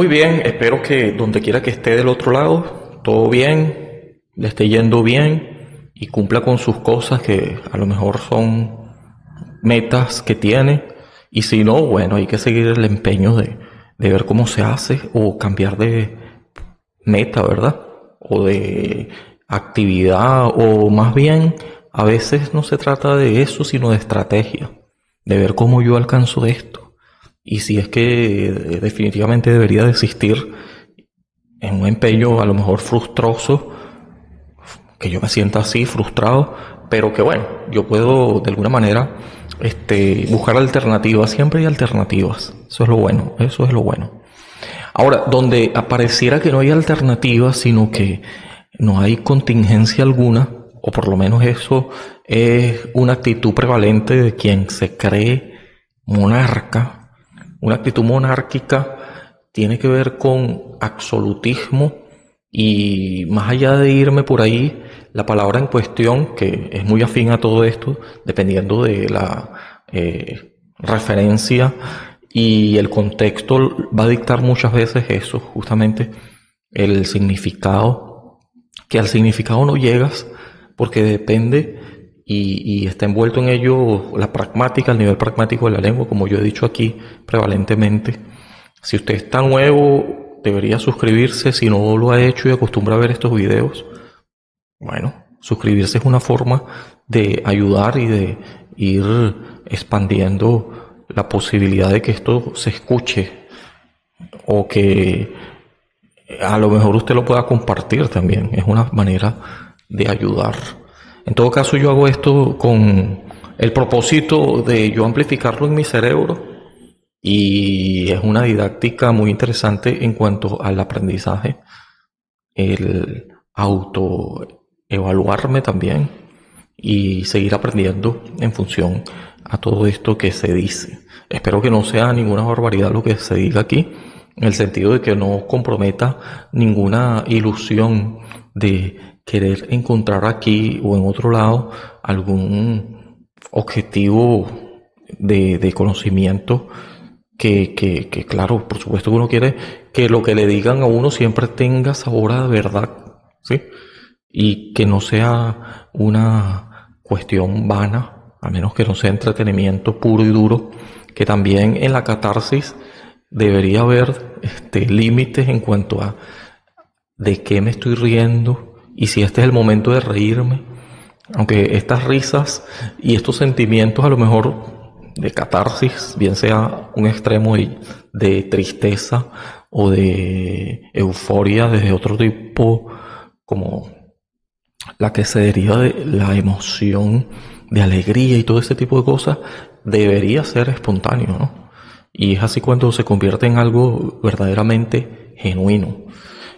Muy bien, espero que donde quiera que esté del otro lado, todo bien, le esté yendo bien y cumpla con sus cosas que a lo mejor son metas que tiene. Y si no, bueno, hay que seguir el empeño de ver cómo se hace o cambiar de meta, ¿verdad? O de actividad, o más bien, a veces no se trata de eso, sino de estrategia, de ver cómo yo alcanzo esto. Y si es que definitivamente debería desistir en un empeño a lo mejor frustroso, que yo me sienta así, frustrado, pero que bueno, yo puedo de alguna manera buscar alternativas, siempre hay alternativas, eso es lo bueno, eso es lo bueno. Ahora, donde apareciera que no hay alternativas, sino que no hay contingencia alguna, o por lo menos eso es una actitud prevalente de quien se cree monarca. Una actitud monárquica tiene que ver con absolutismo y más allá de irme por ahí, la palabra en cuestión, que es muy afín a todo esto, dependiendo de la referencia y el contexto, va a dictar muchas veces eso, justamente el significado, que al significado no llegas porque depende y está envuelto en ello la pragmática, el nivel pragmático de la lengua, como yo he dicho aquí prevalentemente. Si usted está nuevo, debería suscribirse si no lo ha hecho y acostumbra a ver estos videos. Bueno, suscribirse es una forma de ayudar y de ir expandiendo la posibilidad de que esto se escuche o que a lo mejor usted lo pueda compartir también. Es una manera de ayudar. En todo caso, yo hago esto con el propósito de yo amplificarlo en mi cerebro y es una didáctica muy interesante en cuanto al aprendizaje, el autoevaluarme también y seguir aprendiendo en función a todo esto que se dice. Espero que no sea ninguna barbaridad lo que se diga aquí, en el sentido de que no comprometa ninguna ilusión de querer encontrar aquí o en otro lado algún objetivo de conocimiento que claro, por supuesto que uno quiere que lo que le digan a uno siempre tenga sabor a verdad, ¿sí? Y que no sea una cuestión vana, a menos que no sea entretenimiento puro y duro, que también en la catarsis debería haber límites en cuanto a de qué me estoy riendo y si este es el momento de reírme, aunque estas risas y estos sentimientos a lo mejor de catarsis, bien sea un extremo de tristeza o de euforia desde otro tipo, como la que se deriva de la emoción de alegría y todo ese tipo de cosas, debería ser espontáneo, ¿no? Y es así cuando se convierte en algo verdaderamente genuino.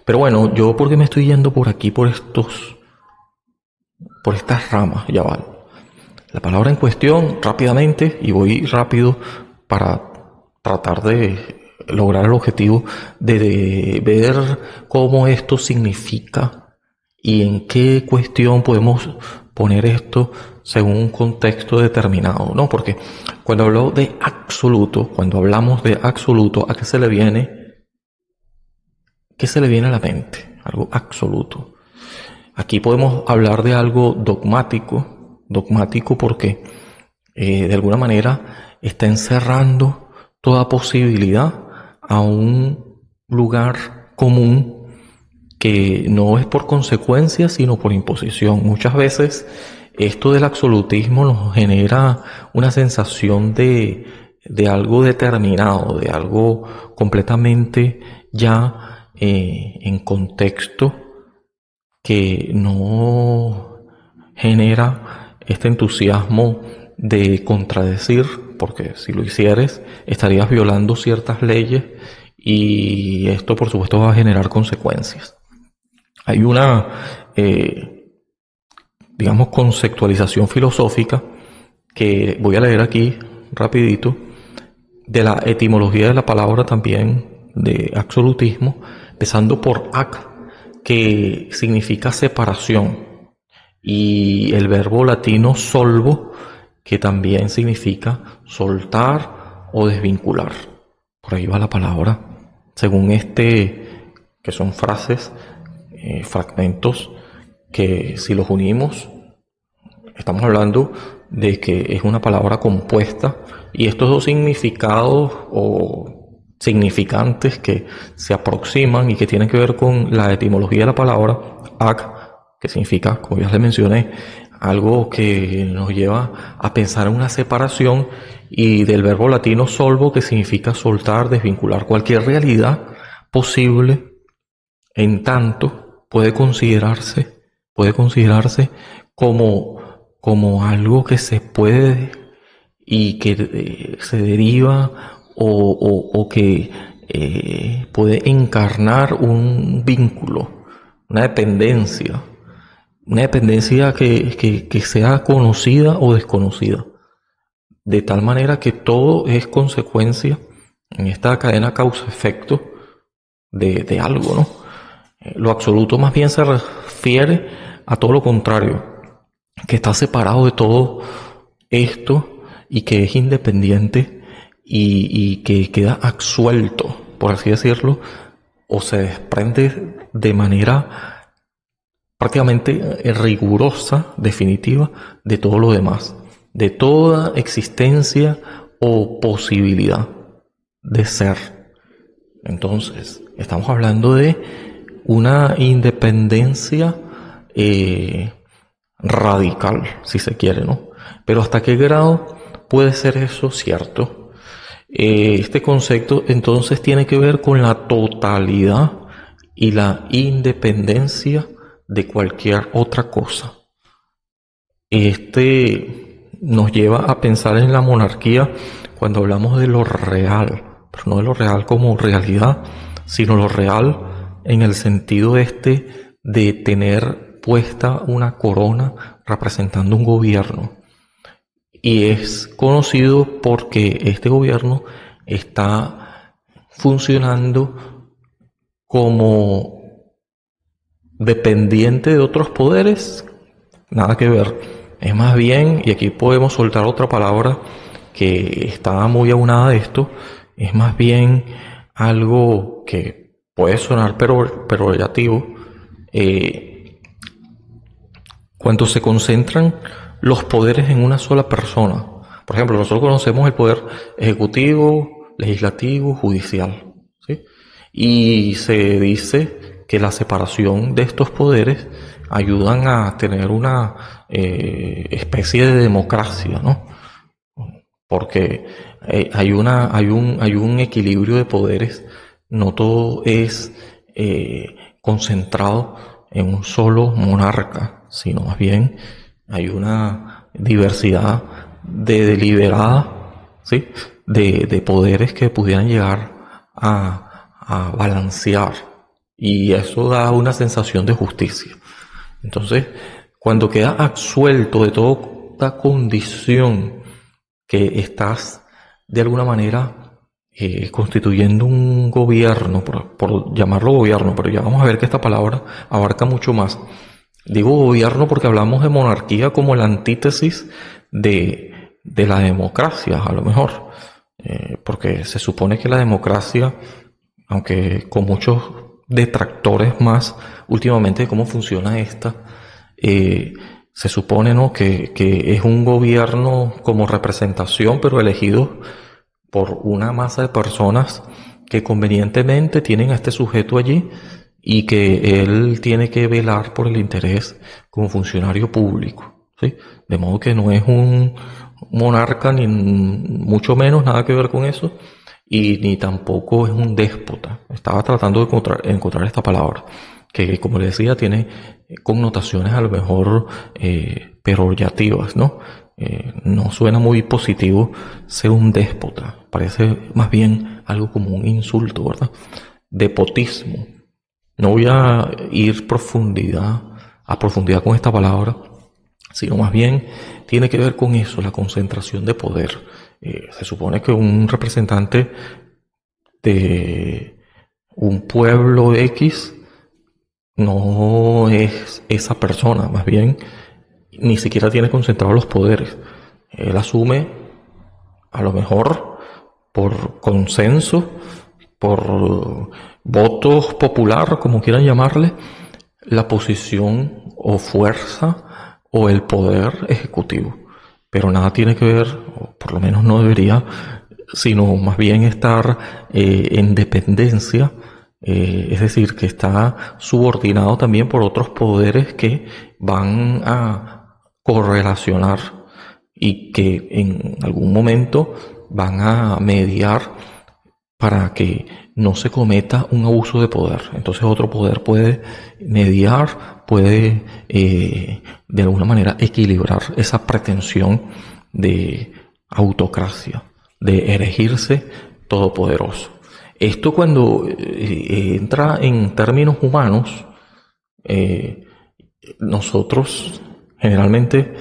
Pero bueno, yo porque me estoy yendo por aquí, por estas ramas, ya vale. La palabra en cuestión, rápidamente, y voy rápido para tratar de lograr el objetivo de ver cómo esto significa y en qué cuestión podemos poner esto según un contexto determinado, ¿no? Porque cuando hablo de absoluto, cuando hablamos de absoluto, ¿a qué se le viene? ¿Qué se le viene a la mente? Algo absoluto. Aquí podemos hablar de algo dogmático porque de alguna manera está encerrando toda posibilidad a un lugar común que no es por consecuencia sino por imposición. Muchas veces esto del absolutismo nos genera una sensación de algo determinado, de algo completamente ya en contexto que no genera este entusiasmo de contradecir, porque si lo hicieres estarías violando ciertas leyes y esto por supuesto va a generar consecuencias. Hay una, digamos, conceptualización filosófica que voy a leer aquí rapidito, de la etimología de la palabra también de absolutismo, empezando por ac, que significa separación, y el verbo latino solvo, que también significa soltar o desvincular. Por ahí va la palabra según que son frases, fragmentos, que si los unimos, estamos hablando de que es una palabra compuesta y estos dos significados o significantes que se aproximan y que tienen que ver con la etimología de la palabra ac, que significa, como ya les mencioné, algo que nos lleva a pensar en una separación, y del verbo latino solvo, que significa soltar, desvincular cualquier realidad posible, en tanto puede considerarse como algo que se puede y que se deriva o que puede encarnar un vínculo, una dependencia. Una dependencia que sea conocida o desconocida. De tal manera que todo es consecuencia en esta cadena causa-efecto de algo, ¿no? Lo absoluto más bien se refiere a todo lo contrario, que está separado de todo esto y que es independiente y que queda absuelto, por así decirlo, o se desprende de manera prácticamente rigurosa, definitiva, de todo lo demás, de toda existencia o posibilidad de ser. Entonces, estamos hablando de una independencia radical, si se quiere, ¿no? Pero ¿hasta qué grado puede ser eso cierto? Este concepto entonces tiene que ver con la totalidad y la independencia de cualquier otra cosa. Nos lleva a pensar en la monarquía cuando hablamos de lo real, pero no de lo real como realidad, sino lo real en el sentido de tener puesta una corona representando un gobierno. Y es conocido porque este gobierno está funcionando como dependiente de otros poderes. Nada que ver. Es más bien, y aquí podemos soltar otra palabra que está muy aunada de esto, es más bien algo que puede sonar peyorativo, cuando se concentran los poderes en una sola persona. Por ejemplo, nosotros conocemos el poder ejecutivo, legislativo, judicial, ¿sí? Y se dice que la separación de estos poderes ayudan a tener una especie de democracia, ¿no? Porque hay un equilibrio de poderes, no todo es concentrado en un solo monarca, sino más bien hay una diversidad deliberada, ¿sí? de poderes que pudieran llegar a balancear, y eso da una sensación de justicia. Entonces, cuando queda absuelto de toda condición que estás de alguna manera constituyendo un gobierno, por llamarlo gobierno, pero ya vamos a ver que esta palabra abarca mucho más. Digo gobierno porque hablamos de monarquía como la antítesis de la democracia, a lo mejor, porque se supone que la democracia, aunque con muchos detractores más últimamente de cómo funciona esta, se supone, ¿no?, que es un gobierno como representación, pero elegido por una masa de personas que convenientemente tienen a este sujeto allí y que él tiene que velar por el interés como funcionario público, ¿sí? De modo que no es un monarca, ni mucho menos nada que ver con eso, y ni tampoco es un déspota. Estaba tratando de encontrar esta palabra, que como les decía tiene connotaciones a lo mejor peyorativas, ¿no? No suena muy positivo ser un déspota, parece más bien algo como un insulto, ¿verdad? Despotismo. No voy a ir a profundidad con esta palabra, sino más bien tiene que ver con eso, la concentración de poder. Se supone que un representante de un pueblo X no es esa persona, más bien ni siquiera tiene concentrados los poderes. Él asume, a lo mejor por consenso, por votos popular, como quieran llamarle, la posición o fuerza o el poder ejecutivo. Pero nada tiene que ver, o por lo menos no debería, sino más bien estar en dependencia, es decir, que está subordinado también por otros poderes que van a correlacionar y que en algún momento van a mediar para que no se cometa un abuso de poder. Entonces otro poder puede mediar, puede de alguna manera equilibrar esa pretensión de autocracia, de erigirse todopoderoso. Esto cuando entra en términos humanos, nosotros generalmente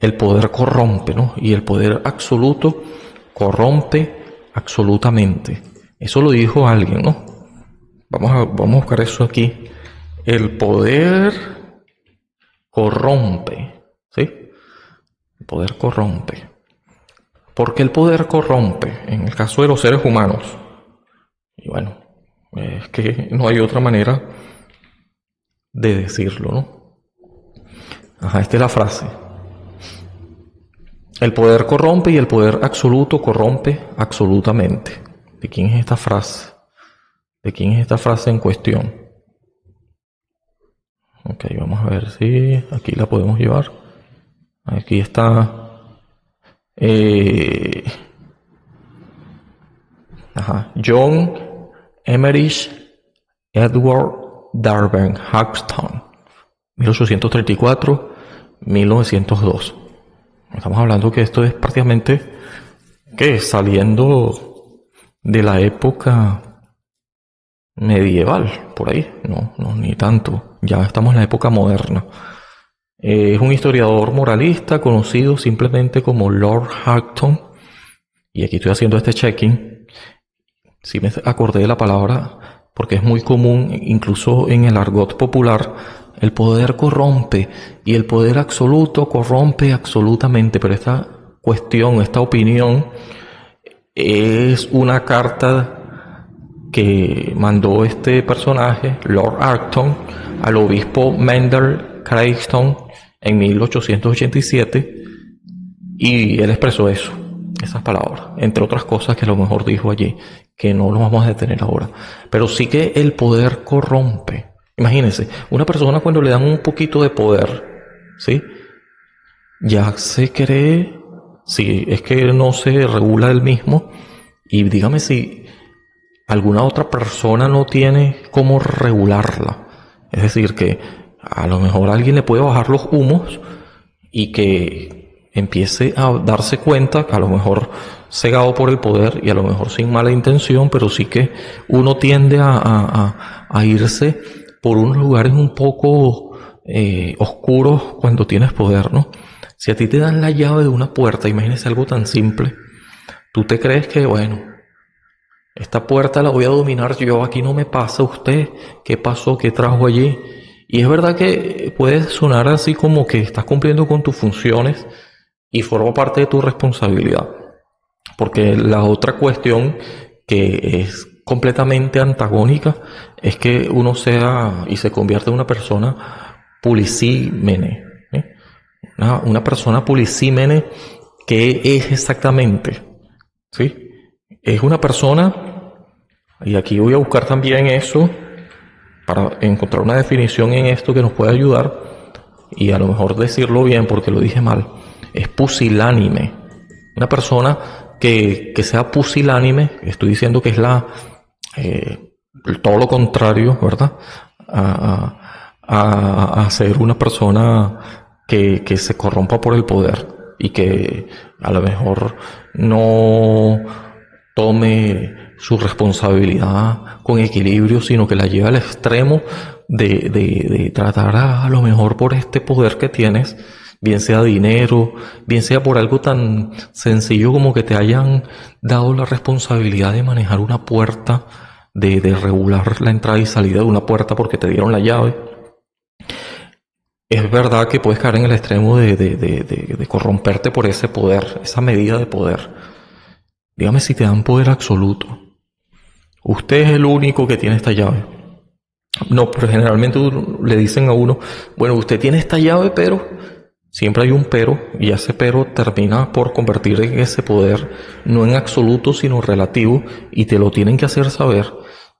el poder corrompe, ¿no? Y el poder absoluto corrompe absolutamente. Eso lo dijo alguien, ¿no? Vamos a buscar eso aquí. El poder corrompe, ¿sí? El poder corrompe. ¿Por qué el poder corrompe? En el caso de los seres humanos. Y bueno, es que no hay otra manera de decirlo, ¿no? Ajá, esta es la frase. El poder corrompe y el poder absoluto corrompe absolutamente. ¿De quién es esta frase? ¿De quién es esta frase en cuestión? Ok, vamos a ver si aquí la podemos llevar. Aquí está. John Emmerich Edward Darben Haxton, 1834-1902. Estamos hablando que esto es prácticamente que saliendo de la época medieval, por ahí, no, ni tanto, ya estamos en la época moderna. Es un historiador moralista conocido simplemente como Lord Hackton, y aquí estoy haciendo este checking, sí me acordé de la palabra, porque es muy común, incluso en el argot popular, el poder corrompe, y el poder absoluto corrompe absolutamente, pero esta cuestión, esta opinión, es una carta que mandó este personaje, Lord Acton, al obispo Mendel Craigstone en 1887, y él expresó eso, esas palabras, entre otras cosas que a lo mejor dijo allí, que no lo vamos a detener ahora. Pero sí que el poder corrompe. Imagínense, una persona cuando le dan un poquito de poder, ¿sí? Ya se cree, si es que no se regula él mismo, y dígame si alguna otra persona no tiene cómo regularla. Es decir, que a lo mejor alguien le puede bajar los humos y que empiece a darse cuenta, a lo mejor cegado por el poder y a lo mejor sin mala intención, pero sí que uno tiende a irse por unos lugares un poco oscuros cuando tienes poder, ¿no? Si a ti te dan la llave de una puerta, imagínese algo tan simple, tú te crees que, bueno, esta puerta la voy a dominar yo, aquí no me pasa usted, ¿qué pasó? ¿Qué trajo allí? Y es verdad que puede sonar así como que estás cumpliendo con tus funciones y forma parte de tu responsabilidad. Porque la otra cuestión que es completamente antagónica es que uno sea y se convierta en una persona polisímene, ¿eh? Una persona polisímene, ¿qué es exactamente? ¿Sí? Es una persona, y aquí voy a buscar también eso para encontrar una definición en esto que nos pueda ayudar y a lo mejor decirlo bien porque lo dije mal. Es pusilánime. Una persona que sea pusilánime, estoy diciendo que es todo lo contrario, ¿verdad? A ser una persona que se corrompa por el poder y que a lo mejor no tome su responsabilidad con equilibrio, sino que la lleve al extremo de tratar a lo mejor por este poder que tienes, bien sea dinero, bien sea por algo tan sencillo como que te hayan dado la responsabilidad de manejar una puerta, de regular la entrada y salida de una puerta porque te dieron la llave. Es verdad que puedes caer en el extremo de corromperte por ese poder, esa medida de poder. Dígame si te dan poder absoluto usted es el único que tiene esta llave. No, pero generalmente le dicen a uno, bueno, usted tiene esta llave, pero siempre hay un pero, y ese pero termina por convertir en ese poder, no en absoluto, sino relativo, y te lo tienen que hacer saber.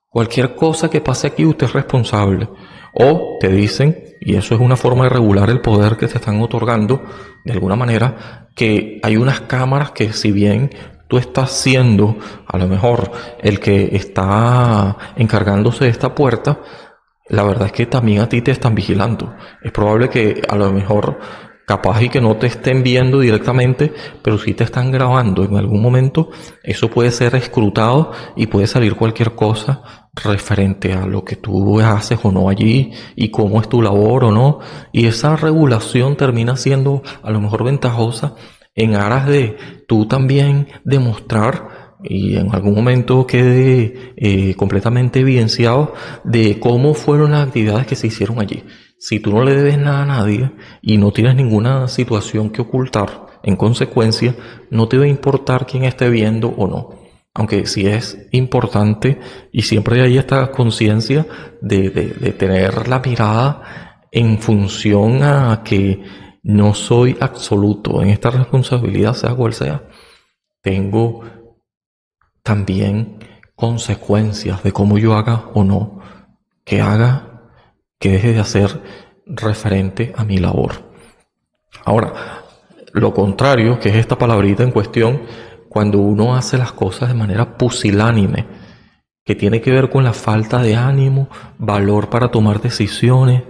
Cualquier cosa que pase aquí, usted es responsable. O te dicen, y eso es una forma de regular el poder que te están otorgando, de alguna manera, que hay unas cámaras que, si bien tú estás siendo a lo mejor el que está encargándose de esta puerta, la verdad es que también a ti te están vigilando. Es probable que a lo mejor, capaz y que no te estén viendo directamente, pero sí te están grabando en algún momento. Eso puede ser escrutado y puede salir cualquier cosa referente a lo que tú haces o no allí y cómo es tu labor o no. Y esa regulación termina siendo a lo mejor ventajosa en aras de tú también demostrar, y en algún momento quede completamente evidenciado de cómo fueron las actividades que se hicieron allí. Si tú no le debes nada a nadie y no tienes ninguna situación que ocultar, en consecuencia, no te va a importar quién esté viendo o no. Aunque sí es importante, y siempre hay esta conciencia de tener la mirada en función a que no soy absoluto en esta responsabilidad, sea cual sea. Tengo también consecuencias de cómo yo haga o no, que haga, que deje de hacer referente a mi labor. Ahora, lo contrario, que es esta palabrita en cuestión, cuando uno hace las cosas de manera pusilánime, que tiene que ver con la falta de ánimo, valor para tomar decisiones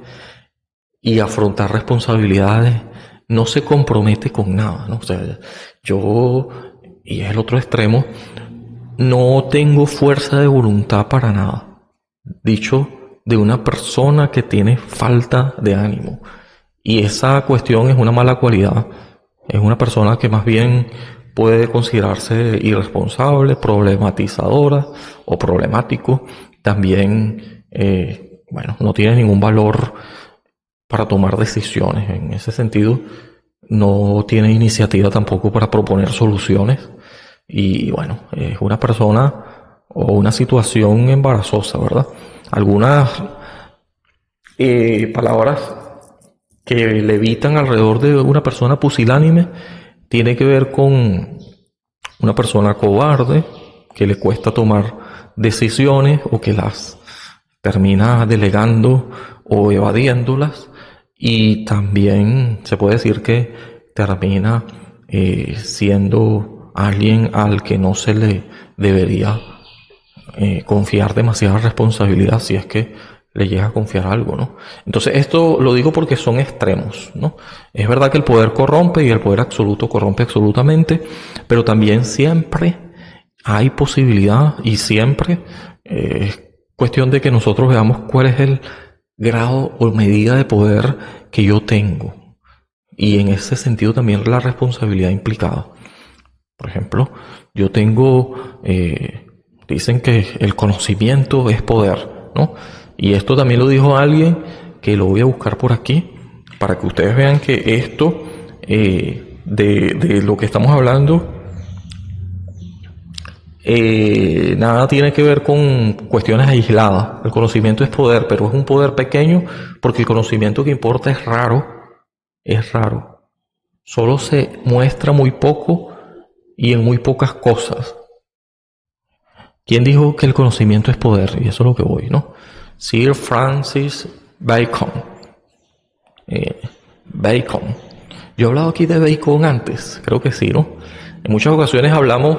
y afrontar responsabilidades, no se compromete con nada, ¿no? O sea, yo, y es el otro extremo, no tengo fuerza de voluntad para nada. Dicho de una persona que tiene falta de ánimo. Y esa cuestión es una mala cualidad. Es una persona que más bien puede considerarse irresponsable, problematizadora o problemático. También, no tiene ningún valor para tomar decisiones. En ese sentido, no tiene iniciativa tampoco para proponer soluciones. Y bueno, es una persona o una situación embarazosa, ¿verdad? Algunas palabras que levitan alrededor de una persona pusilánime tiene que ver con una persona cobarde, que le cuesta tomar decisiones o que las termina delegando o evadiéndolas, y también se puede decir que termina siendo alguien al que no se le debería confiar demasiada responsabilidad, si es que le llega a confiar algo, ¿no? Entonces esto lo digo porque son extremos, ¿no? Es verdad que el poder corrompe y el poder absoluto corrompe absolutamente, pero también siempre hay posibilidad y siempre es cuestión de que nosotros veamos cuál es el grado o medida de poder que yo tengo, y en ese sentido también la responsabilidad implicada. Por ejemplo, yo tengo, dicen que el conocimiento es poder, ¿no? Y esto también lo dijo alguien que lo voy a buscar por aquí, para que ustedes vean que esto, de lo que estamos hablando, nada tiene que ver con cuestiones aisladas. El conocimiento es poder, pero es un poder pequeño porque el conocimiento que importa es raro. Es raro. Solo se muestra muy poco y en muy pocas cosas. ¿Quién dijo que el conocimiento es poder? Y eso es lo que voy, ¿no? Sir Francis Bacon. Bacon. Yo he hablado aquí de Bacon antes, creo que sí, ¿no? En muchas ocasiones hablamos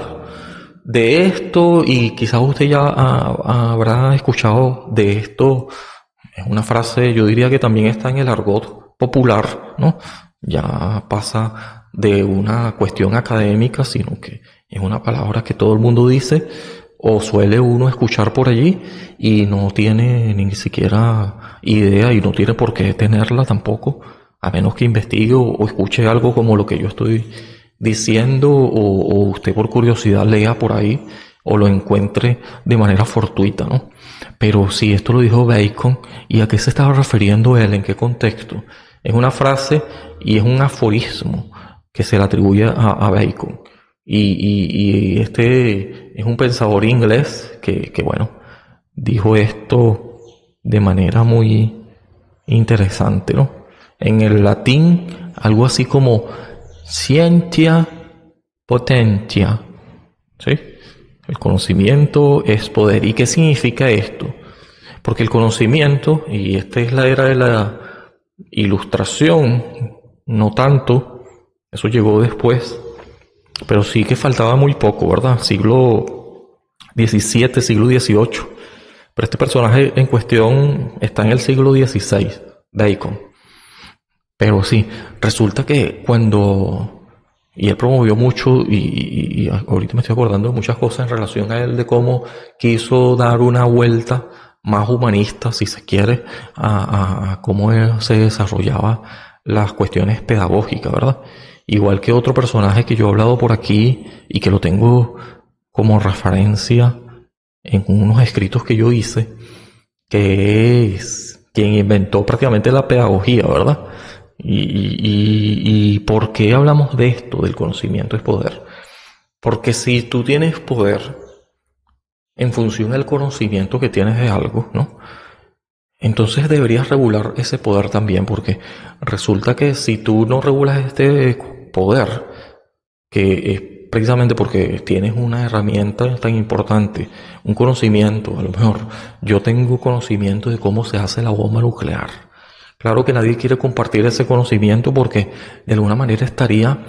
de esto y quizás usted ya habrá escuchado de esto. Es una frase, yo diría que también está en el argot popular, ¿no? Ya pasa de una cuestión académica, sino que es una palabra que todo el mundo dice o suele uno escuchar por allí y no tiene ni siquiera idea y no tiene por qué tenerla tampoco, a menos que investigue o escuche algo como lo que yo estoy diciendo, o usted por curiosidad lea por ahí o lo encuentre de manera fortuita, ¿no? Pero sí, esto lo dijo Bacon. ¿Y a qué se estaba refiriendo él? ¿En qué contexto? Es una frase y es un aforismo que se le atribuye a Bacon. Y este es un pensador inglés que bueno, dijo esto de manera muy interesante, ¿no? En el latín, algo así como scientia potentia, ¿sí? El conocimiento es poder. ¿Y qué significa esto? Porque el conocimiento, y esta es la era de la ilustración, no tanto, eso llegó después, pero sí que faltaba muy poco, ¿verdad? Siglo XVII, siglo XVIII. Pero este personaje en cuestión está en el siglo XVI, Bacon. Pero sí, resulta que cuando... Y él promovió mucho, y ahorita me estoy acordando de muchas cosas en relación a él, de cómo quiso dar una vuelta más humanista, si se quiere, a cómo se desarrollaba las cuestiones pedagógicas, ¿verdad? Igual que otro personaje que yo he hablado por aquí y que lo tengo como referencia en unos escritos que yo hice, que es quien inventó prácticamente la pedagogía, ¿verdad? ¿Y por qué hablamos de esto, del conocimiento es poder? Porque si tú tienes poder en función del conocimiento que tienes de algo, ¿no? Entonces deberías regular ese poder también, porque resulta que si tú no regulas este poder, que es precisamente porque tienes una herramienta tan importante, un conocimiento, a lo mejor yo tengo conocimiento de cómo se hace la bomba nuclear. Claro que nadie quiere compartir ese conocimiento porque de alguna manera estaría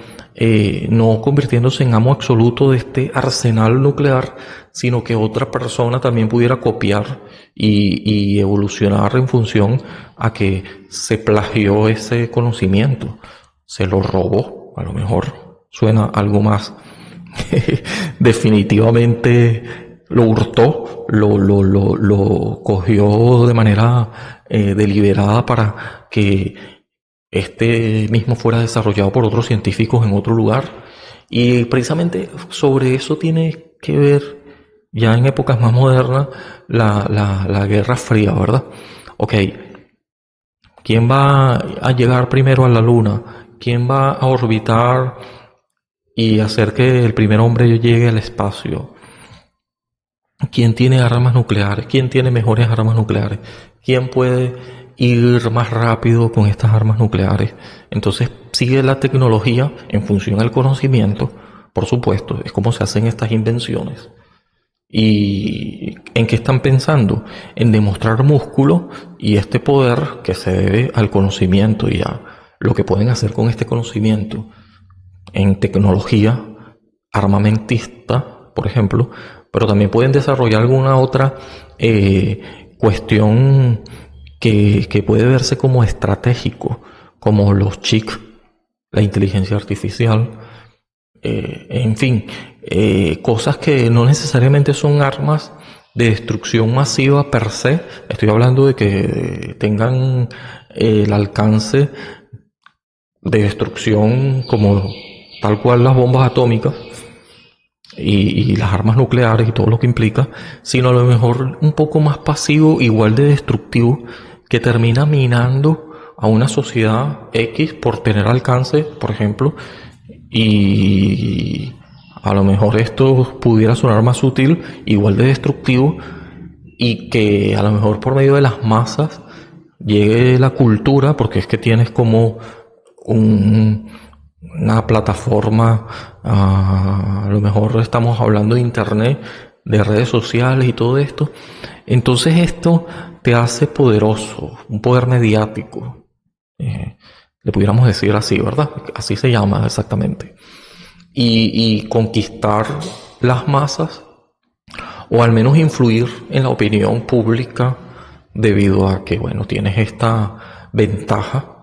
no convirtiéndose en amo absoluto de este arsenal nuclear, sino que otra persona también pudiera copiar y evolucionar en función a que se plagió ese conocimiento, se lo robó, a lo mejor suena algo más. Definitivamente lo hurtó, lo cogió de manera deliberada para que este mismo fuera desarrollado por otros científicos en otro lugar. Y precisamente sobre eso tiene que ver ya en épocas más modernas la Guerra Fría, ¿verdad? Ok, ¿quién va a llegar primero a la Luna? ¿Quién va a orbitar y hacer que el primer hombre llegue al espacio? ¿Quién tiene armas nucleares? ¿Quién tiene mejores armas nucleares? ¿Quién puede ir más rápido con estas armas nucleares? Entonces sigue la tecnología en función al conocimiento, por supuesto, es como se hacen estas invenciones. ¿Y en qué están pensando? En demostrar músculo y este poder que se debe al conocimiento y a lo que pueden hacer con este conocimiento en tecnología armamentista, por ejemplo, pero también pueden desarrollar alguna otra cuestión que puede verse como estratégico, como los chips, la inteligencia artificial, en fin, cosas que no necesariamente son armas de destrucción masiva per se. Estoy hablando de que tengan el alcance de destrucción como tal cual las bombas atómicas y las armas nucleares y todo lo que implica, sino a lo mejor un poco más pasivo, igual de destructivo, que termina minando a una sociedad X por tener alcance, por ejemplo, y a lo mejor esto pudiera sonar más sutil, igual de destructivo, y que a lo mejor por medio de las masas llegue la cultura, porque es que tienes como una plataforma, a lo mejor estamos hablando de internet, de redes sociales y todo esto. Entonces esto te hace poderoso, un poder mediático, le pudiéramos decir así, ¿verdad? Así se llama exactamente. Y conquistar las masas, o al menos influir en la opinión pública, debido a que, bueno, tienes esta ventaja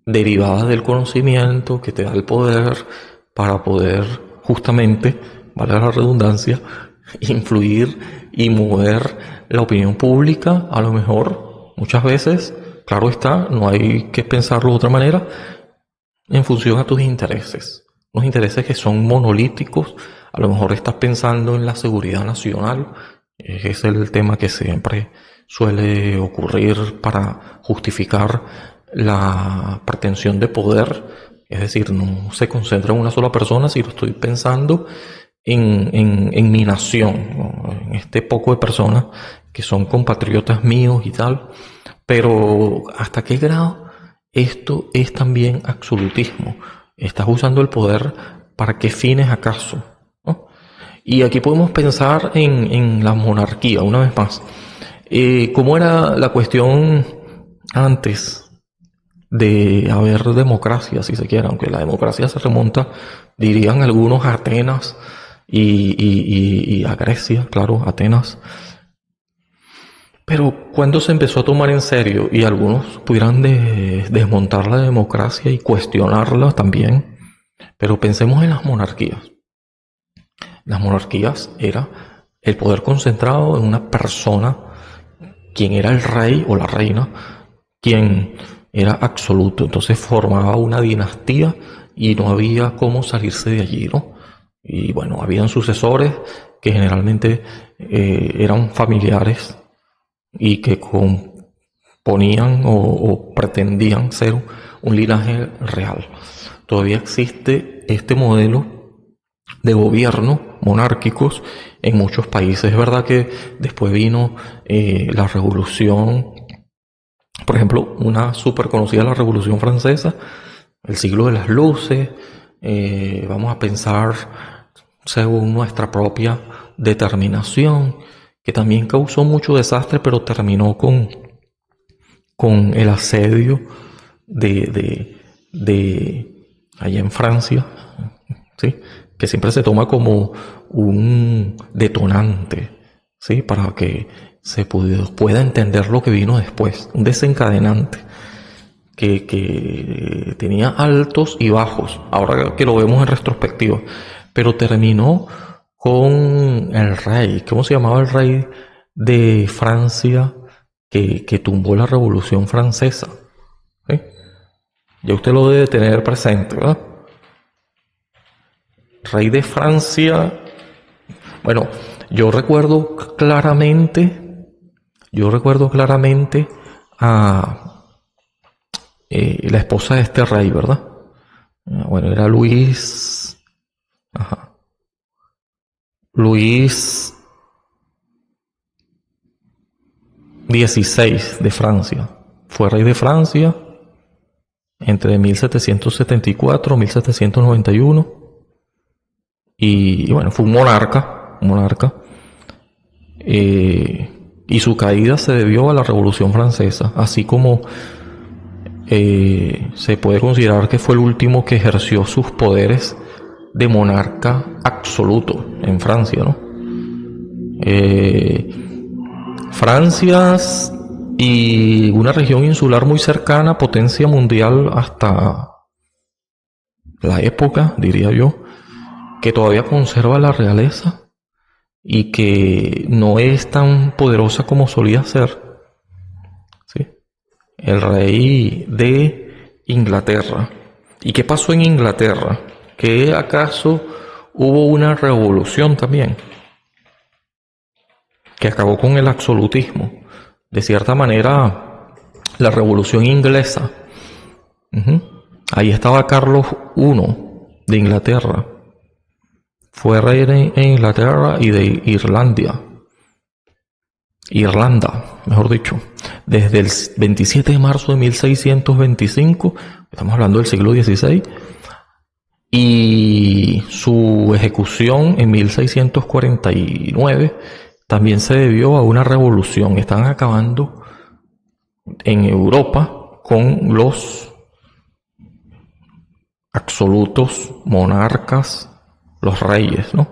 derivada del conocimiento que te da el poder para poder justamente, valga la redundancia, influir y mover la opinión pública. A lo mejor muchas veces, claro está, no hay que pensarlo de otra manera, en función a tus intereses. Unos intereses que son monolíticos. A lo mejor estás pensando en la seguridad nacional. Ese es el tema que siempre suele ocurrir para justificar la pretensión de poder Es decir, no se concentra en una sola persona, sino estoy pensando en mi nación, ¿no? En este poco de personas que son compatriotas míos y tal. Pero ¿hasta qué grado esto es también absolutismo? ¿Estás usando el poder para qué fines acaso? ¿No? Y aquí podemos pensar en la monarquía, una vez más. ¿Cómo era la cuestión antes de haber democracia, si se quiere? Aunque la democracia se remonta, dirían algunos, a Atenas y a Grecia, claro, Atenas. Pero cuando se empezó a tomar en serio y algunos pudieran desmontar la democracia y cuestionarla también, pero pensemos en las monarquías. Las monarquías era el poder concentrado en una persona, quien era el rey o la reina, quien era absoluto. Entonces formaba una dinastía y no había cómo salirse de allí, ¿no? Y bueno, habían sucesores que generalmente eran familiares y que componían o pretendían ser un linaje real. Todavía existe este modelo de gobierno monárquicos en muchos países. Es verdad que después vino la revolución, por ejemplo, una súper conocida, la Revolución Francesa, el siglo de las luces. Vamos a pensar según nuestra propia determinación, que también causó mucho desastre, pero terminó con el asedio de allá en Francia, ¿sí? Que siempre se toma como un detonante, ¿sí? Para que se pueda entender lo que vino después, un desencadenante que tenía altos y bajos, ahora que lo vemos en retrospectiva, pero terminó con el rey. ¿Cómo se llamaba el rey de Francia que tumbó la Revolución Francesa? ¿Sí? Ya usted lo debe tener presente, ¿verdad? Rey de Francia. Bueno, yo recuerdo claramente a la esposa de este rey, ¿verdad? Bueno, era Luis. Ajá. Luis XVI de Francia. Fue rey de Francia entre 1774 y 1791. Y bueno, fue un monarca. Y su caída se debió a la Revolución Francesa, así como se puede considerar que fue el último que ejerció sus poderes de monarca absoluto en Francia, ¿no? Francia y una región insular muy cercana, potencia mundial hasta la época, diría yo, que todavía conserva la realeza y que no es tan poderosa como solía ser, ¿sí? El rey de Inglaterra. ¿Y qué pasó en Inglaterra? ¿Que acaso hubo una revolución también que acabó con el absolutismo? De cierta manera, la revolución inglesa. Ahí estaba Carlos I de Inglaterra. Fue rey de Inglaterra y de Irlanda, mejor dicho, desde el 27 de marzo de 1625, estamos hablando del siglo XVI, y su ejecución en 1649 también se debió a una revolución. Están acabando en Europa con los absolutos monarcas, los reyes, ¿no?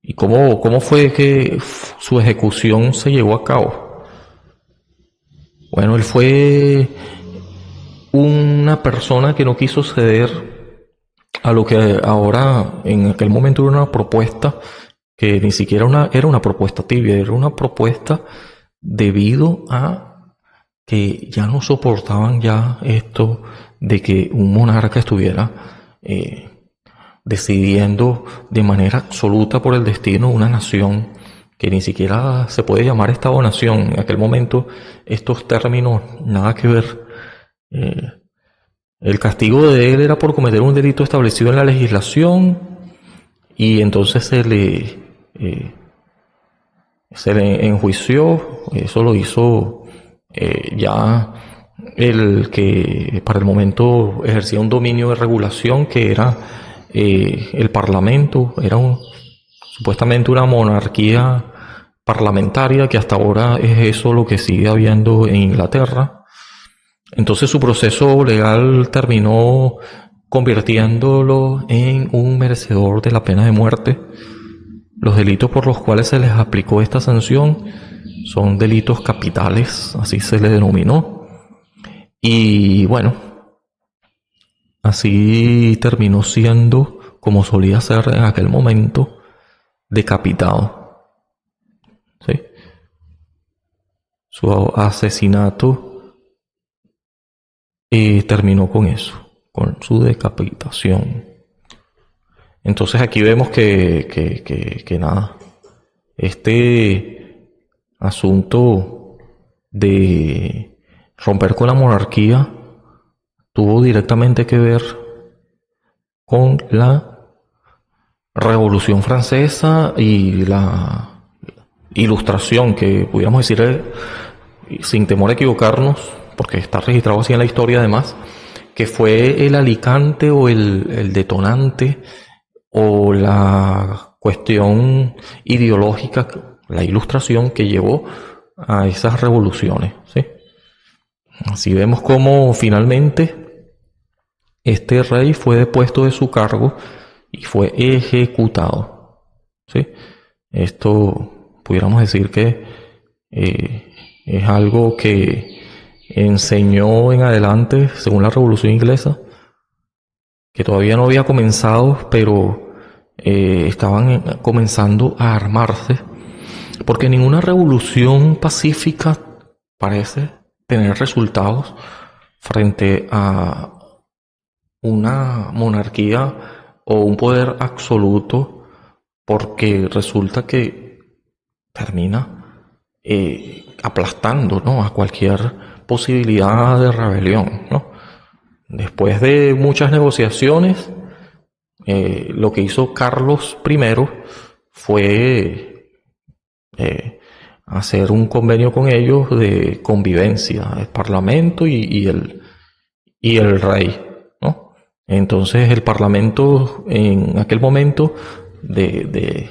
¿Y cómo fue que su ejecución se llevó a cabo? Bueno, él fue una persona que no quiso ceder a lo que ahora, en aquel momento, era una propuesta que ni siquiera era una propuesta tibia, era una propuesta debido a que ya no soportaban ya esto de que un monarca estuviera decidiendo de manera absoluta por el destino de una nación que ni siquiera se puede llamar Estado-nación. En aquel momento estos términos nada que ver. El castigo de él era por cometer un delito establecido en la legislación y entonces se le enjuició. Eso lo hizo ya el que para el momento ejercía un dominio de regulación, que era el Parlamento. Era supuestamente una monarquía parlamentaria, que hasta ahora es eso lo que sigue habiendo en Inglaterra. Entonces su proceso legal terminó convirtiéndolo en un merecedor de la pena de muerte. Los delitos por los cuales se les aplicó esta sanción son delitos capitales, así se le denominó. Y bueno, así terminó siendo, como solía ser en aquel momento, decapitado. ¿Sí? Su asesinato terminó con eso, con su decapitación. Entonces aquí vemos que nada, este asunto de romper con la monarquía tuvo directamente que ver con la Revolución Francesa y la Ilustración, que pudiéramos decir, sin temor a equivocarnos, porque está registrado así en la historia además, que fue el alicante o el detonante o la cuestión ideológica, la Ilustración, que llevó a esas revoluciones, ¿sí? Así vemos cómo finalmente este rey fue depuesto de su cargo y fue ejecutado, ¿sí? Esto pudiéramos decir que es algo que enseñó en adelante, según la Revolución Inglesa, que todavía no había comenzado, pero estaban comenzando a armarse, porque ninguna revolución pacífica parece tener resultados frente a una monarquía o un poder absoluto, porque resulta que termina aplastando, ¿no?, a cualquier posibilidad de rebelión, ¿no? Después de muchas negociaciones, lo que hizo Carlos I fue hacer un convenio con ellos de convivencia, el Parlamento y el rey, ¿no? Entonces el Parlamento en aquel momento se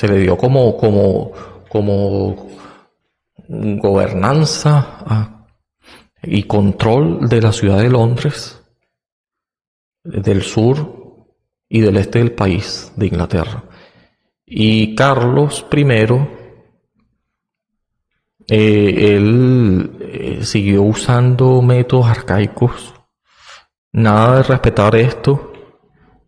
le dio como gobernanza y control de la ciudad de Londres, del sur y del este del país de Inglaterra. Y Carlos I, él siguió usando métodos arcaicos, nada de respetar esto,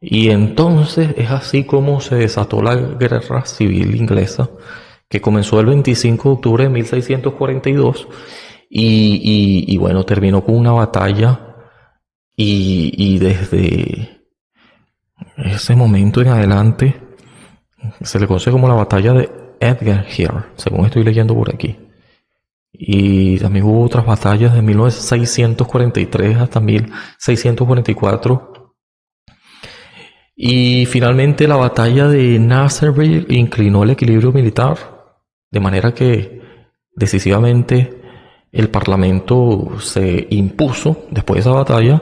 y entonces es así como se desató la guerra civil inglesa, que comenzó el 25 de octubre de 1642 y bueno, terminó con una batalla y desde ese momento en adelante se le conoce como la batalla de Edgar Hill, según estoy leyendo por aquí. Y también hubo otras batallas de 1643 hasta 1644. Y finalmente la batalla de Nasserville inclinó el equilibrio militar, de manera que decisivamente el Parlamento se impuso después de esa batalla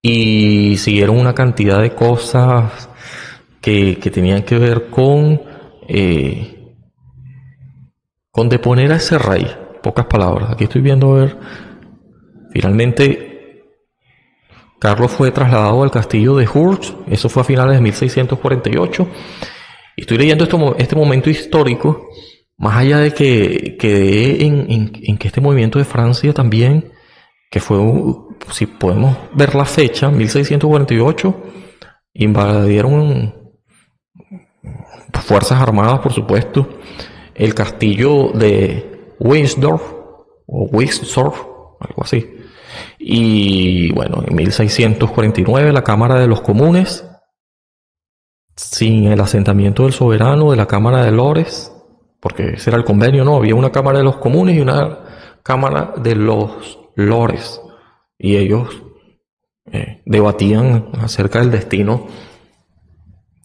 y siguieron una cantidad de cosas que tenían que ver con deponer a ese rey. Pocas palabras. Aquí estoy viendo, a ver, finalmente Carlos fue trasladado al castillo de Hurst. Eso fue a finales de 1648. Y estoy leyendo este momento histórico, más allá de que quedé en que este movimiento de Francia también, que fue, si podemos ver la fecha, 1648, invadieron fuerzas armadas, por supuesto, el castillo de Windsor, algo así. Y bueno, en 1649 la Cámara de los Comunes, sin el asentamiento del soberano, de la Cámara de Lores, porque ese era el convenio, ¿no? Había una Cámara de los Comunes y una Cámara de los lores, y ellos debatían acerca del destino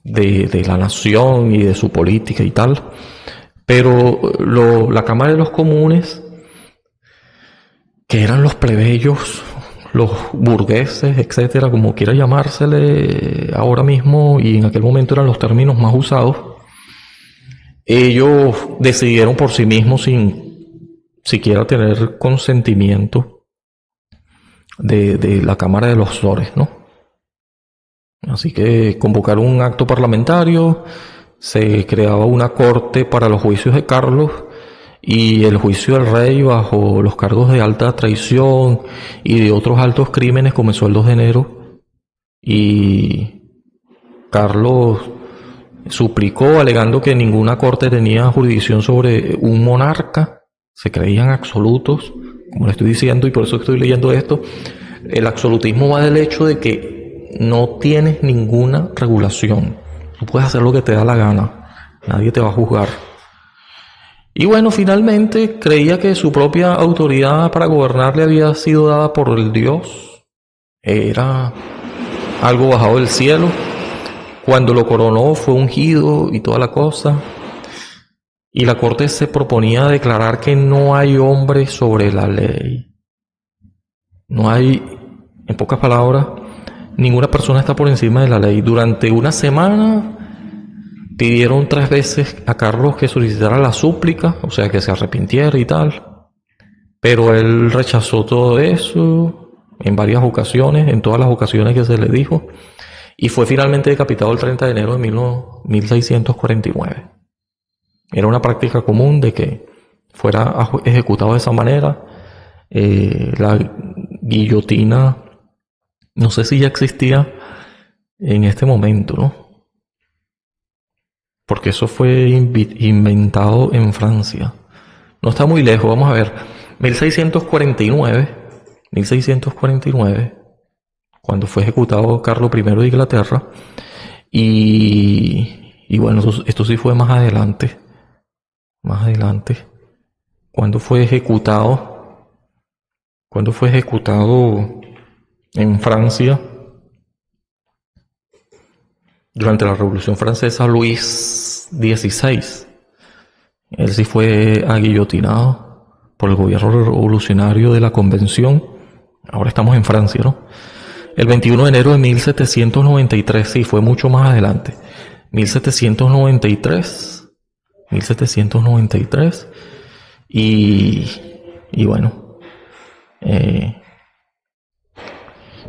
de la nación y de su política y tal. Pero la Cámara de los Comunes, que eran los plebeyos, los burgueses, etcétera, como quiera llamársele ahora mismo, y en aquel momento eran los términos más usados, ellos decidieron por sí mismos, sin siquiera tener consentimiento de la Cámara de los Lores, ¿no? Así que convocaron un acto parlamentario, se creaba una corte para los juicios de Carlos, y el juicio del rey bajo los cargos de alta traición y de otros altos crímenes comenzó el 2 de enero, y Carlos suplicó alegando que ninguna corte tenía jurisdicción sobre un monarca, se creían absolutos, como le estoy diciendo, y por eso estoy leyendo esto. El absolutismo va del hecho de que no tienes ninguna regulación, tú puedes hacer lo que te da la gana, nadie te va a juzgar. Y bueno, finalmente creía que su propia autoridad para gobernar le había sido dada por el Dios, era algo bajado del cielo. Cuando lo coronó fue ungido y toda la cosa, y la corte se proponía declarar que no hay hombre sobre la ley. No hay, en pocas palabras, ninguna persona está por encima de la ley. Durante una semana pidieron 3 veces a Carlos que solicitara la súplica, o sea, que se arrepintiera y tal, pero él rechazó todo eso en varias ocasiones, en todas las ocasiones que se le dijo, y fue finalmente decapitado el 30 de enero de 1649. Era una práctica común de que fuera ejecutado de esa manera. La guillotina, no sé si ya existía en este momento, ¿no? Porque eso fue inventado en Francia. No está muy lejos, vamos a ver. 1649, cuando fue ejecutado Carlos I de Inglaterra. Y bueno, esto sí fue más adelante. Más adelante. Cuando fue ejecutado en Francia, durante la Revolución Francesa, Luis XVI. Él sí fue aguillotinado por el gobierno revolucionario de la Convención. Ahora estamos en Francia, ¿no? El 21 de enero de 1793, sí, fue mucho más adelante. 1793. Y bueno,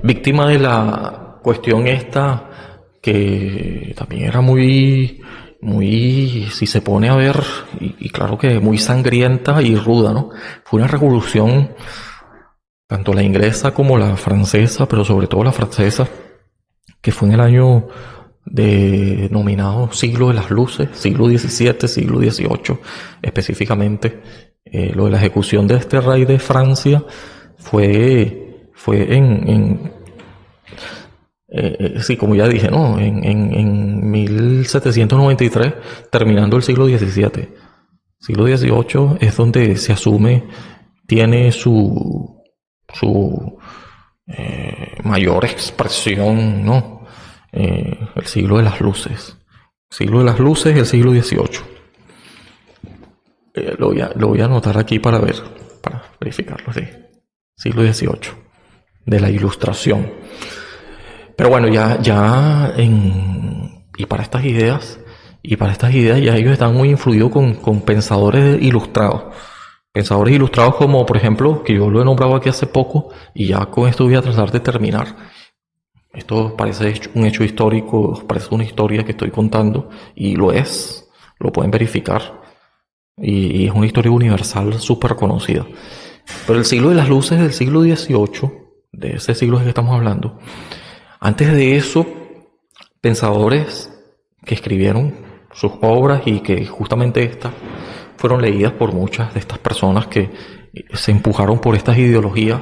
víctima de la cuestión esta, que también era muy, si se pone a ver, y claro que muy sangrienta y ruda, ¿no? Fue una revolución, tanto la inglesa como la francesa, pero sobre todo la francesa, que fue en el año denominado siglo de las luces, siglo XVII, siglo XVIII específicamente. Lo de la ejecución de este rey de Francia fue sí, como ya dije, ¿no? En 1793, terminando el siglo XVII. Siglo XVIII es donde se asume, tiene su mayor expresión, ¿no? El siglo de las luces. Siglo de las luces, el siglo XVIII. Lo voy a anotar aquí para verificarlo, sí. Siglo XVIII, de la Ilustración. Pero bueno, y para estas ideas ya ellos están muy influidos con pensadores ilustrados. Pensadores ilustrados como, por ejemplo, que yo lo he nombrado aquí hace poco, y ya con esto voy a tratar de terminar. Esto parece un hecho histórico, parece una historia que estoy contando, y lo es, lo pueden verificar. Y es una historia universal súper conocida. Pero el siglo de las luces del siglo XVIII, de ese siglo de que estamos hablando, antes de eso, pensadores que escribieron sus obras y que justamente estas fueron leídas por muchas de estas personas que se empujaron por estas ideologías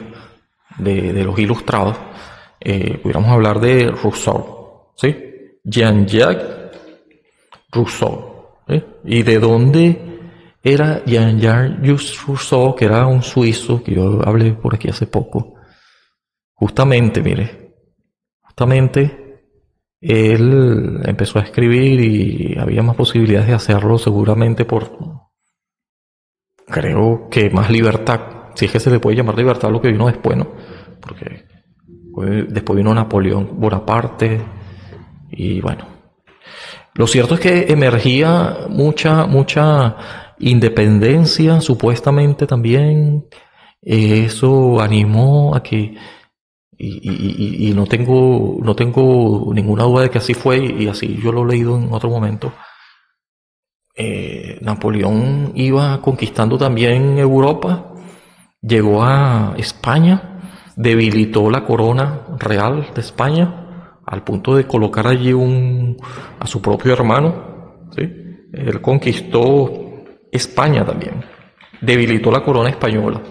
de los ilustrados. Pudiéramos hablar de Rousseau, ¿sí? Jean-Jacques Rousseau, ¿sí? ¿Y de dónde era Jean-Jacques Rousseau, que era un suizo, que yo hablé por aquí hace poco. Justamente, mire, justamente él empezó a escribir y había más posibilidades de hacerlo seguramente por, creo que más libertad, si es que se le puede llamar libertad lo que vino después, ¿no? Porque después vino Napoleón Bonaparte y bueno. Lo cierto es que emergía mucha independencia, supuestamente también. Eso animó a que, y no tengo ninguna duda de que así fue, y así yo lo he leído en otro momento. Napoleón iba conquistando también Europa, llegó a España, debilitó la corona real de España al punto de colocar allí a su propio hermano, ¿sí? Él conquistó España también, debilitó la corona española.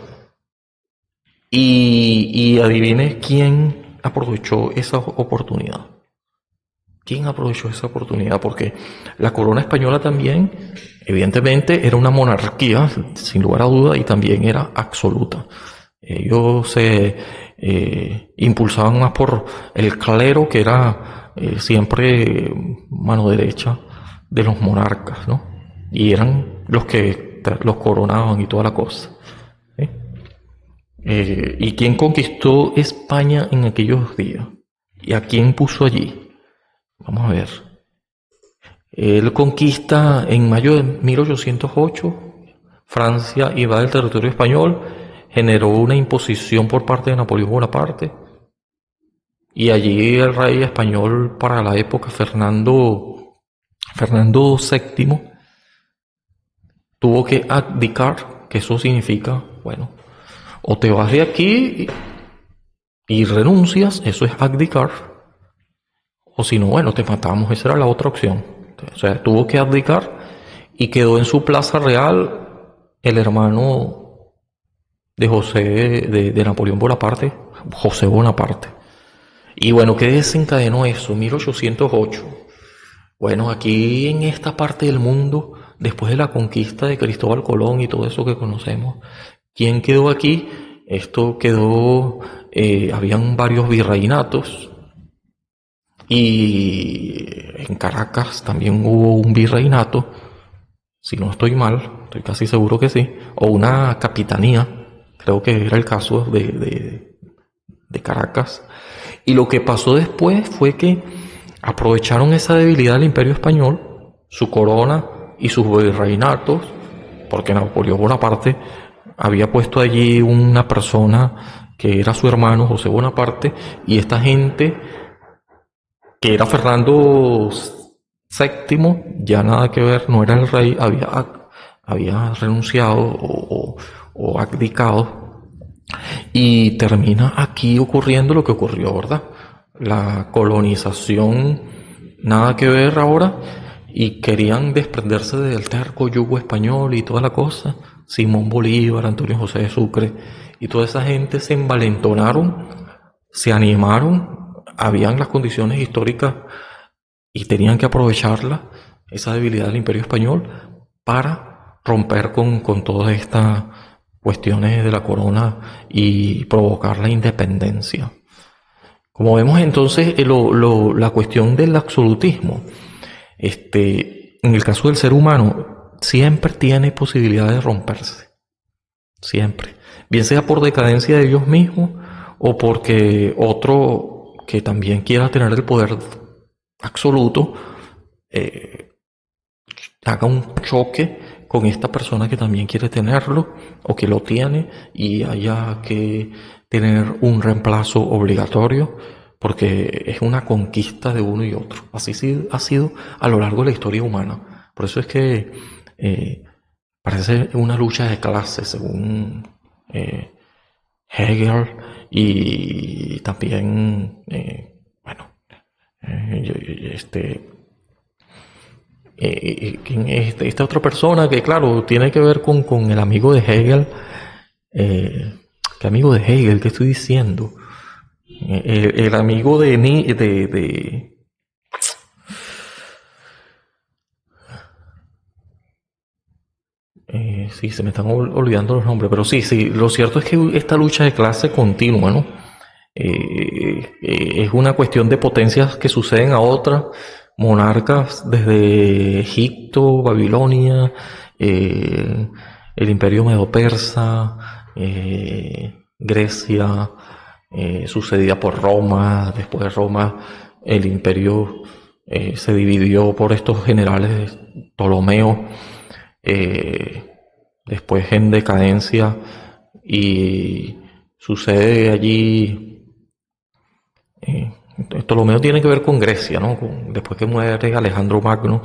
Y adivine quién aprovechó esa oportunidad. ¿Quién aprovechó esa oportunidad? Porque la corona española también, evidentemente, era una monarquía, sin lugar a duda, y también era absoluta. Ellos se impulsaban más por el clero, que era siempre mano derecha de los monarcas, ¿no? Y eran los que los coronaban y toda la cosa. ¿Sí? ¿Y quién conquistó España en aquellos días? ¿Y a quién puso allí? Vamos a ver. Él conquista en mayo de 1808 Francia, invade el territorio español, generó una imposición por parte de Napoleón Bonaparte, y allí el rey español para la época, Fernando VII, tuvo que abdicar, que eso significa, bueno, o te vas de aquí y renuncias, eso es abdicar, o si no, bueno, te matamos, esa era la otra opción. O sea, tuvo que abdicar y quedó en su plaza real el hermano de de Napoleón Bonaparte, José Bonaparte. Y bueno, ¿qué desencadenó eso? 1808. Bueno, aquí en esta parte del mundo, después de la conquista de Cristóbal Colón y todo eso que conocemos, ¿quién quedó aquí? Esto quedó, habían varios virreinatos, y en Caracas también hubo un virreinato, si no estoy mal, estoy casi seguro que sí, o una capitanía, creo que era el caso de Caracas. Y lo que pasó después fue que aprovecharon esa debilidad del Imperio Español, su corona y sus virreinatos, porque Napoleón Bonaparte había puesto allí una persona que era su hermano José Bonaparte, y esta gente, que era Fernando VII, ya nada que ver, no era el rey, había renunciado o abdicado, y termina aquí ocurriendo lo que ocurrió, ¿verdad? La colonización, nada que ver ahora, y querían desprenderse del terco yugo español y toda la cosa. Simón Bolívar, Antonio José de Sucre y toda esa gente se envalentonaron, se animaron, habían las condiciones históricas y tenían que aprovecharla, esa debilidad del Imperio Español, para romper con todas estas cuestiones de la corona y provocar la independencia. Como vemos entonces, la cuestión del absolutismo, en el caso del ser humano, siempre tiene posibilidad de romperse, siempre. Bien sea por decadencia de ellos mismos o porque otro que también quiera tener el poder absoluto eh, haga un choque con esta persona que también quiere tenerlo o que lo tiene, y haya que tener un reemplazo obligatorio, porque es una conquista de uno y otro. Así ha sido a lo largo de la historia humana. Por eso es que parece una lucha de clases, según Hegel, y también, bueno, este, esta otra persona que, claro, tiene que ver con el amigo de Hegel. ¿Qué amigo de Hegel? ¿Qué estoy diciendo? El amigo Sí, se me están olvidando los nombres, pero sí, lo cierto es que esta lucha de clase continua, ¿no? Es una cuestión de potencias que suceden a otras, monarcas desde Egipto, Babilonia, el Imperio Medo-Persa, Grecia, sucedida por Roma. Después de Roma, el imperio se dividió por estos generales Ptolomeo, después en decadencia, y sucede allí. Ptolomeo tiene que ver con Grecia, ¿no? Después que muere Alejandro Magno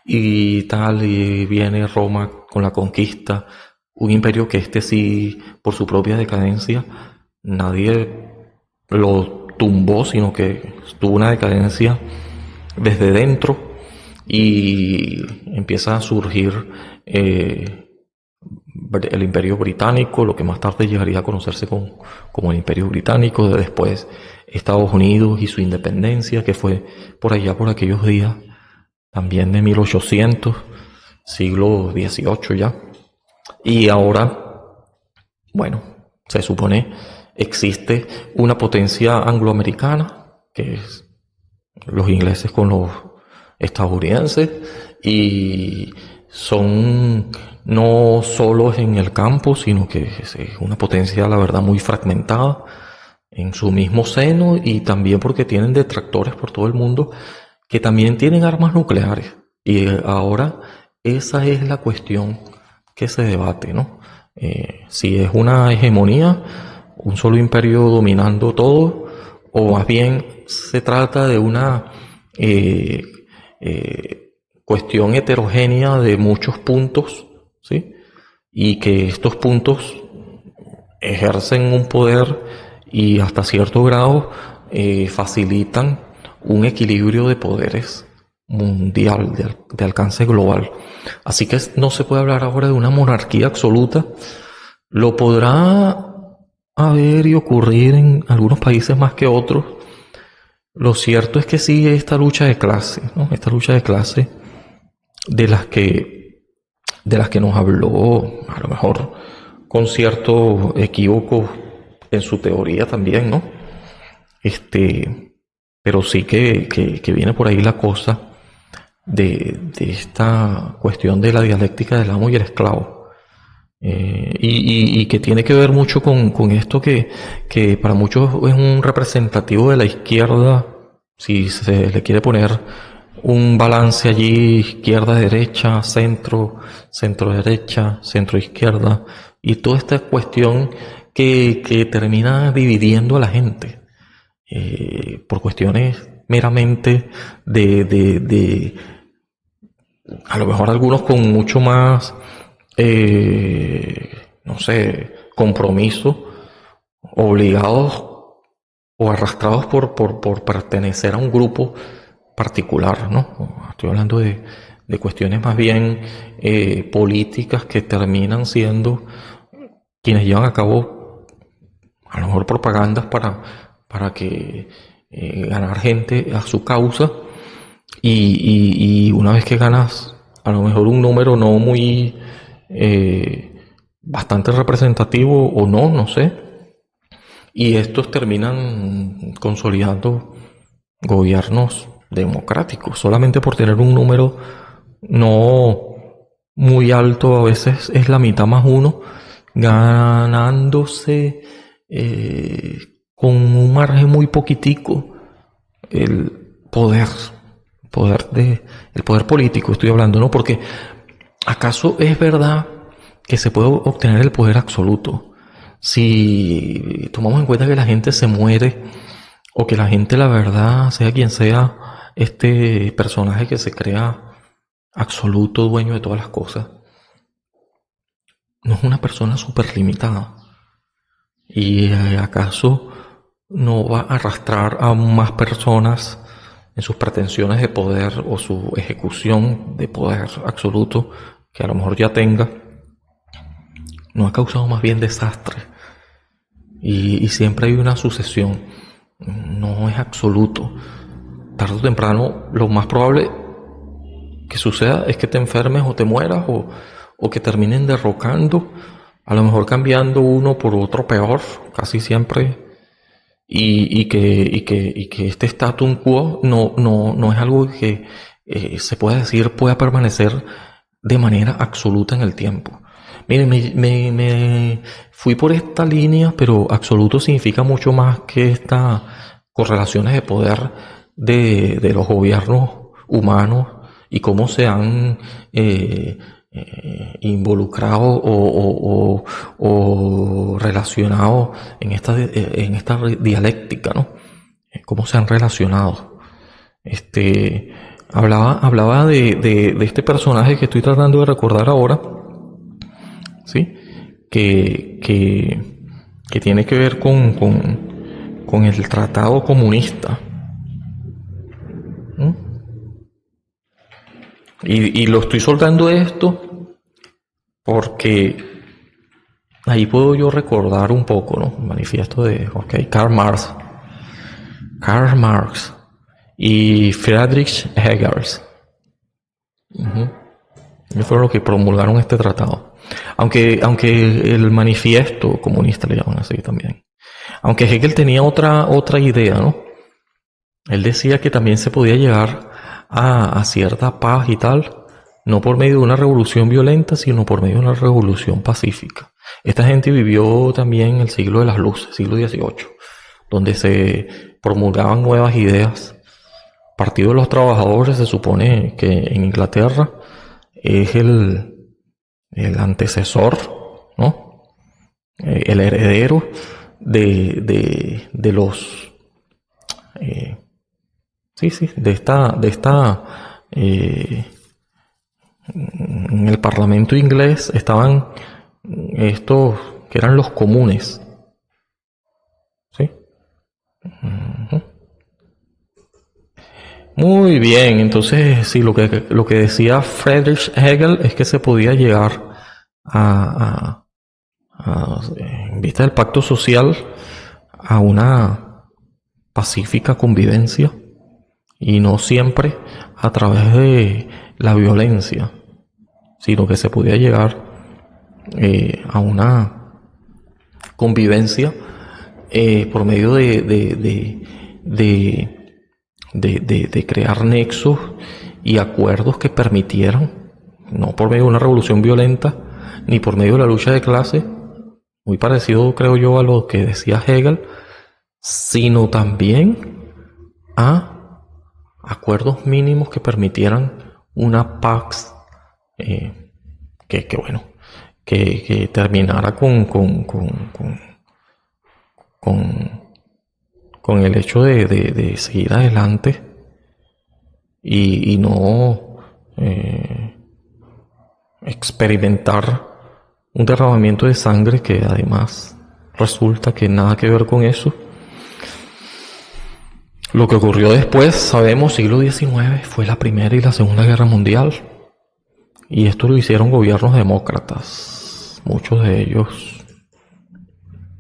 y tal, y viene Roma con la conquista, un imperio que sí, por su propia decadencia, nadie lo tumbó, sino que tuvo una decadencia desde dentro, y empieza a surgir el Imperio Británico, lo que más tarde llegaría a conocerse como el Imperio Británico. Después Estados Unidos y su independencia, que fue por allá por aquellos días, también de 1800, siglo XVIII ya. Y ahora, bueno, se supone existe una potencia angloamericana, que es los ingleses con los estadounidenses, y son no solo en el campo, sino que es una potencia, la verdad, muy fragmentada en su mismo seno, y también porque tienen detractores por todo el mundo que también tienen armas nucleares. Y ahora esa es la cuestión que se debate, ¿no? Si es una hegemonía, un solo imperio dominando todo, o más bien se trata de una cuestión heterogénea de muchos puntos, ¿sí? Y que estos puntos ejercen un poder y hasta cierto grado facilitan un equilibrio de poderes mundial, de alcance global. Así que no se puede hablar ahora de una monarquía absoluta. Lo podrá haber y ocurrir en algunos países más que otros. Lo cierto es que sí, esta lucha de clase, ¿no? Esta lucha de clase de las que nos habló, a lo mejor con cierto equívoco en su teoría también, ¿no? Pero sí que viene por ahí la cosa de esta cuestión de la dialéctica del amo y el esclavo. Y que tiene que ver mucho con esto que para muchos es un representativo de la izquierda, si se le quiere poner un balance allí: izquierda, derecha, centro, centro derecha, centro izquierda, y toda esta cuestión que termina dividiendo a la gente por cuestiones meramente de a lo mejor algunos con mucho más no sé, compromiso, obligados o arrastrados por pertenecer a un grupo particular, ¿no? Estoy hablando de cuestiones más bien políticas, que terminan siendo quienes llevan a cabo a lo mejor propagandas para que ganar gente a su causa, y una vez que ganas a lo mejor un número no muy bastante representativo, o no sé, y estos terminan consolidando gobiernos democráticos solamente por tener un número no muy alto, a veces es la mitad más uno, ganándose con un margen muy poquitico el el poder político, estoy hablando, ¿no? Porque ¿acaso es verdad que se puede obtener el poder absoluto si tomamos en cuenta que la gente se muere, o que la gente, la verdad, sea quien sea, este personaje que se crea absoluto dueño de todas las cosas, no es una persona súper limitada? ¿Y acaso no va a arrastrar a más personas en sus pretensiones de poder o su ejecución de poder absoluto que a lo mejor ya tenga? No ha causado más bien desastre, y siempre hay una sucesión, no es absoluto. Tarde o temprano lo más probable que suceda es que te enfermes o te mueras, o que terminen derrocando, a lo mejor cambiando uno por otro peor, casi siempre, y que este status quo no es algo que se pueda decir pueda permanecer de manera absoluta en el tiempo. Miren, me fui por esta línea, pero absoluto significa mucho más que estas correlaciones de poder de los gobiernos humanos y cómo se han involucrado o relacionado en esta dialéctica, ¿no? Cómo se han relacionado. Hablaba de este personaje que estoy tratando de recordar ahora, ¿sí? Que tiene que ver con el tratado comunista. Y lo estoy soltando esto porque ahí puedo yo recordar un poco, ¿no? El manifiesto de Karl Marx y Friedrich Engels. Ellos fueron los que promulgaron este tratado. Aunque el manifiesto comunista le llaman así también. Aunque Hegel tenía otra idea, ¿no? Él decía que también se podía llegar a cierta paz y tal, no por medio de una revolución violenta, sino por medio de una revolución pacífica. Esta gente vivió también el siglo de las luces, siglo XVIII, donde se promulgaban nuevas ideas. Partido de los Trabajadores se supone que en Inglaterra es el antecesor, ¿no? El heredero de los en el Parlamento inglés estaban estos que eran los comunes, ¿sí? Muy bien, entonces sí, lo que decía Friedrich Hegel es que se podía llegar en vista del pacto social, a una pacífica convivencia, y no siempre a través de la violencia, sino que se podía llegar a una convivencia por medio de crear nexos y acuerdos que permitieran, no por medio de una revolución violenta, ni por medio de la lucha de clase, muy parecido creo yo a lo que decía Hegel, sino también a acuerdos mínimos que permitieran una paz que terminara con el hecho de seguir adelante y no experimentar un derramamiento de sangre que además resulta que nada que ver con eso. Lo que ocurrió después, sabemos, siglo XIX, fue la Primera y la Segunda Guerra Mundial. Y esto lo hicieron gobiernos demócratas. Muchos de ellos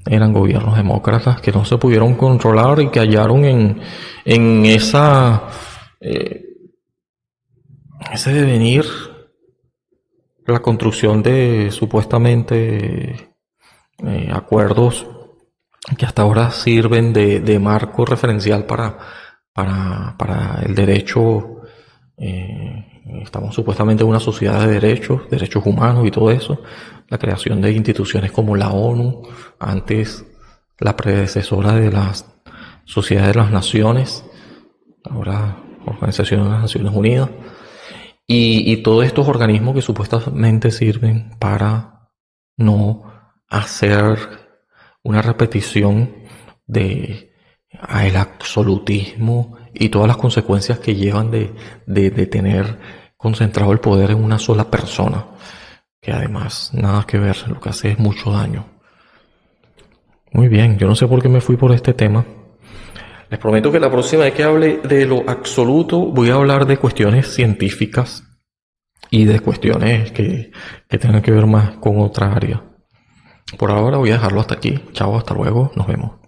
eran gobiernos demócratas que no se pudieron controlar y que hallaron en ese devenir la construcción de supuestamente acuerdos que hasta ahora sirven de marco referencial para el derecho. Estamos supuestamente en una sociedad de derechos humanos y todo eso. La creación de instituciones como la ONU, antes la predecesora de la Sociedad de las Naciones, ahora Organización de las Naciones Unidas, y todos estos organismos que supuestamente sirven para no hacer una repetición de el absolutismo y todas las consecuencias que llevan de tener concentrado el poder en una sola persona, que además nada que ver, lo que hace es mucho daño. Muy bien, yo no sé por qué me fui por este tema. Les prometo que la próxima vez que hable de lo absoluto voy a hablar de cuestiones científicas y de cuestiones que tengan que ver más con otra área. Por ahora voy a dejarlo hasta aquí. Chao, hasta luego, nos vemos.